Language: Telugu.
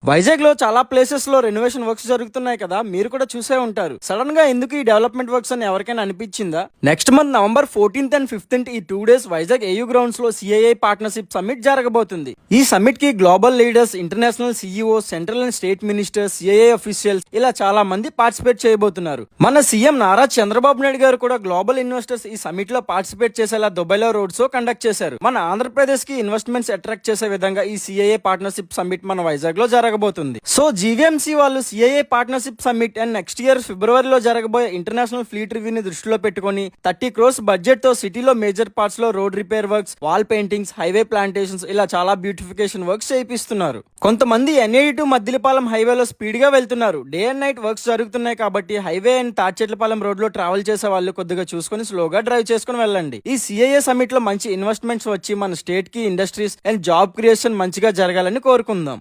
వైజాగ్ లో చాలా ప్లేసెస్ లో రెనోవేషన్ వర్క్స్ జరుగుతున్నాయి కదా, మీరు కూడా చూసే ఉంటారు. సడన్ గా ఎందుకు ఈ డెవలప్మెంట్ వర్క్స్ అని ఎవరికైనా అనిపించిందా? Next month November 14th and 15th ఈ 2 days వైజాగ్ ఏయూ గ్రౌండ్స్ లో సిఐఐ పార్ట్నర్షిప్ సమ్మిట్ జరగబోతుంది. ఈ సమ్మిట్ కి global leaders, international CEO, central and state ministers, CII officials ఇలా చాలా మంది పార్టిసిపేట్ చేయబోతున్నారు. మన సీఎం నారా చంద్రబాబు నాయుడు గారు కూడా గ్లోబల్ ఇన్వెస్టర్స్ ఈ సమ్మిట్ లో పార్టిసిపేట్ చేసేలా దుబాయ్లో రోడ్ షో కండక్ట్ చేశారు. మన ఆంధ్రప్రదేశ్ కి ఇన్వెస్ట్మెంట్స్ అట్రాక్ట్ చేసే విధంగా ఈ సిఐఐ పార్ట్నర్షిప్ సమ్మిట్ మన వైజాగ్ లో జరగబోతుంది. సో జీవీఎంసీ వాళ్ళు CII partnership summit and next year ఫిబ్రవరిలో జరగబోయే ఇంటర్నేషనల్ ఫ్లీట్ రివ్యూని దృష్టిలో పెట్టుకుని 30 crores బడ్జెట్ తో సిటీలో మేజర్ పార్ట్స్ లో road repair works, wall paintings, highway plantations ఇలా చాలా బ్యూటిఫికేషన్ వర్క్స్ చేయిస్తున్నారు. కొంతమంది ఎన్ఏడి టు మద్దిలపాలెం హైవేలో స్పీడ్ గా వెళ్తున్నారు. డే అండ్ నైట్ వర్క్స్ జరుగుతున్నాయి కాబట్టి హైవే అండ్ తాడ్చెట్లపాలెం రోడ్ లో ట్రావెల్ చేసే వాళ్ళు కొద్దిగా చూసుకుని స్లోగా డ్రైవ్ చేసుకుని వెళ్ళండి. ఈ సిఐఐ సమ్మిట్ లో మంచి ఇన్వెస్ట్మెంట్స్ వచ్చి మన స్టేట్ కి ఇండస్ట్రీస్ అండ్ జాబ్ క్రియేషన్ మంచిగా జరగాలని కోరుకుందాం.